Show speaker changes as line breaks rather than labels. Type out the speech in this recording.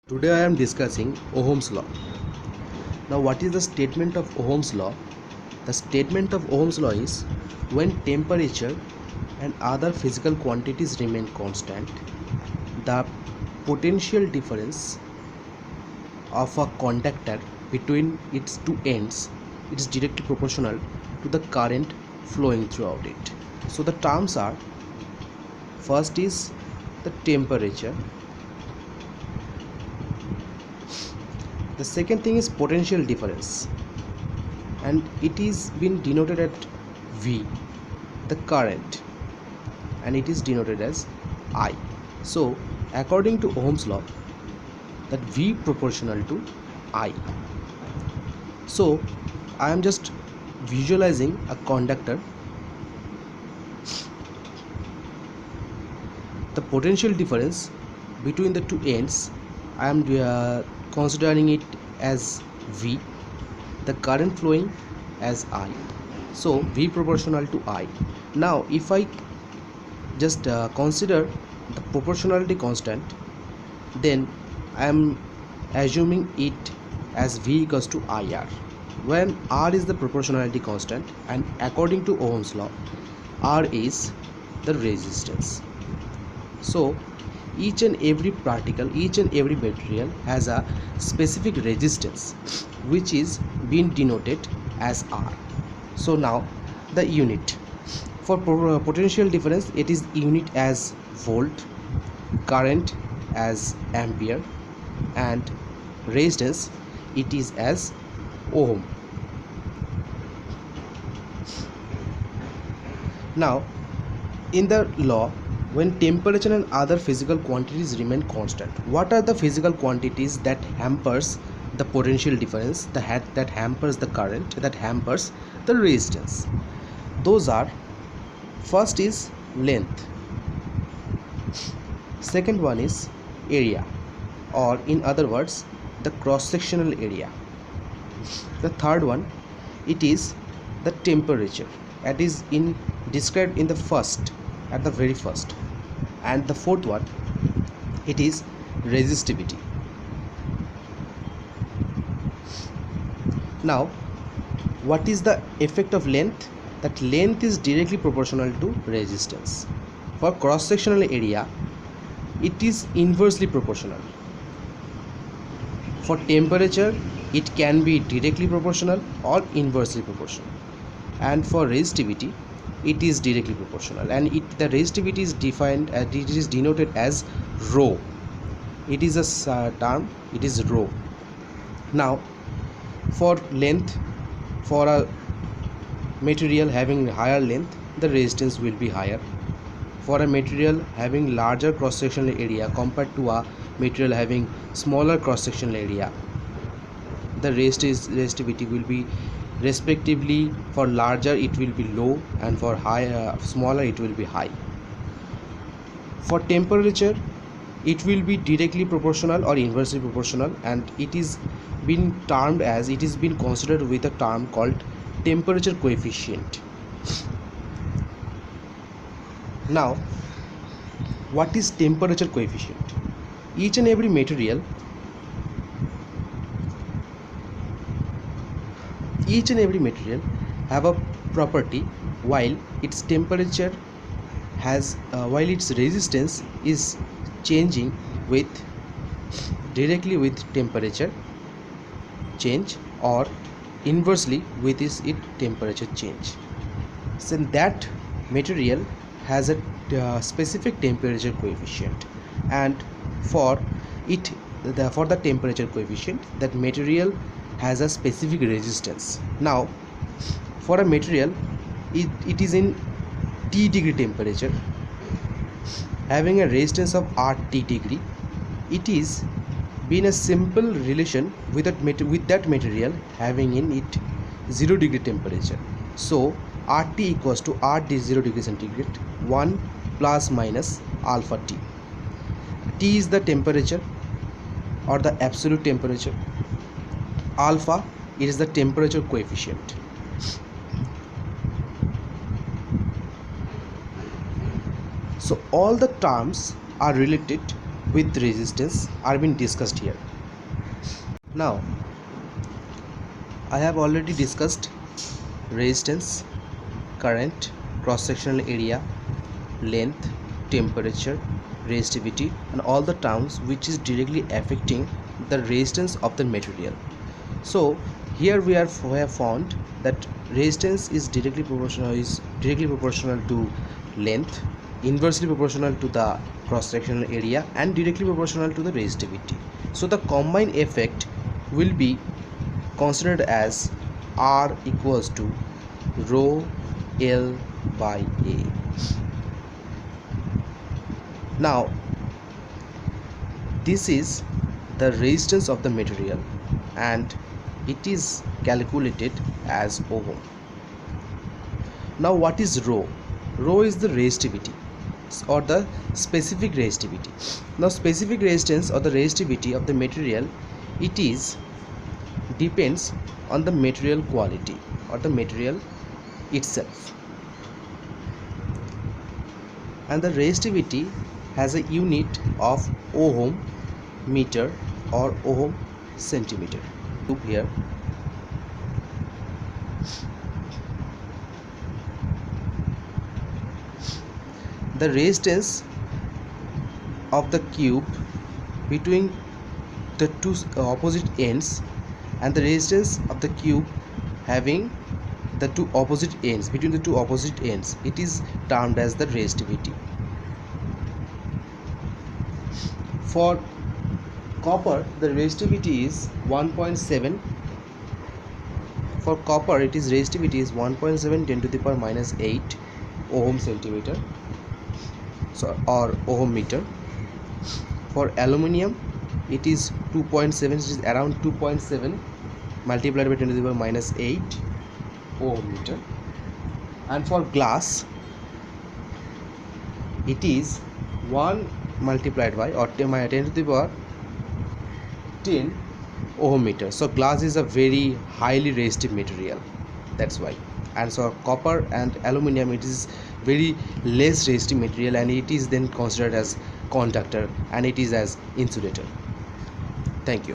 Today I am discussing Ohm's law. Now what is the statement of Ohm's law? The statement of Ohm's law is when temperature and other physical quantities remain constant, the potential difference of a conductor between its two ends is directly proportional to the current flowing throughout it. So the terms are, first is the temperature. The second thing is potential difference, and it is been denoted at V, the current, and it is denoted as I. So according to Ohm's law, that V proportional to I. So I am just visualizing a conductor. The potential difference between the two ends, I am considering it as V, the current flowing as I. So V proportional to I. Now if I just consider the proportionality constant, then I am assuming it as V equals to IR, when R is the proportionality constant, and according to Ohm's law, R is the resistance. So each and every particle, each and every material has a specific resistance which is being denoted as R. So now the unit for potential difference, it is unit as volt, current as ampere, and resistance it is as ohm. Now in the law, when temperature and other physical quantities remain constant, what are the physical quantities that hampers the potential difference, that hampers the current, that hampers the resistance? Those are, first is length, second one is area, or in other words the cross-sectional area. The third one, it is the temperature, that is described in the first, at the very first. And the fourth one, it is resistivity. Now what is the effect of length? That length is directly proportional to resistance. For cross-sectional area, it is inversely proportional. For temperature, it can be directly proportional or inversely proportional. And for resistivity, it is directly proportional, and the resistivity is defined as, it is denoted as rho. It is a term, it is rho. Now for length, for a material having higher length, the resistance will be higher. For a material having larger cross-sectional area compared to a material having smaller cross-sectional area, the resistivity will be respectively, for larger it will be low, and for smaller it will be high. For temperature, it will be directly proportional or inversely proportional, and it is been termed as, it is been considered with a term called temperature coefficient. Now what is temperature coefficient? Each and every material have a property, while its temperature has while its resistance is changing with directly with temperature change, or inversely with its temperature change. So that material has a specific temperature coefficient, and for the temperature coefficient, that material has a specific resistance. Now for a material, it is in T degree temperature, having a resistance of RT degree, it is been a simple relation with that material having in it 0 degree temperature. So RT equals to RT 0 degree centigrade 1 plus minus alpha T. T is the temperature or the absolute temperature. Alpha, it is the temperature coefficient. So all the terms are related with resistance are being discussed here. Now I have already discussed resistance, current, cross-sectional area, length, temperature, resistivity, and all the terms which is directly affecting the resistance of the material. So here we have found that resistance is directly proportional to length, inversely proportional to the cross-sectional area, and directly proportional to the resistivity. So the combined effect will be considered as R equals to rho L by A. Now this is the resistance of the material and it is calculated as ohm. Now what is rho? Rho is the resistivity or the specific resistivity. Now specific resistance or the resistivity of the material, it is depends on the material quality or the material itself, and the resistivity has a unit of ohm meter or ohm centimeter. Here the resistance of the cube between the two opposite ends and the resistance of the cube having the two opposite ends, between the two opposite ends, it is termed as the resistivity. For copper the resistivity is 1.7. For copper it is resistivity is 1.7 10 to the power minus 8 ohm centimeter, so or ohm meter. For aluminium it is 2.7, it is around 2.7 multiplied by 10 to the power minus 8 ohm meter. And for glass it is 1 multiplied by or 10 to the power 10 ohm meter. So glass is a very highly resistive material, that's why. And so copper and aluminium, it is very less resistive material and it is then considered as conductor and it is as insulator. Thank you.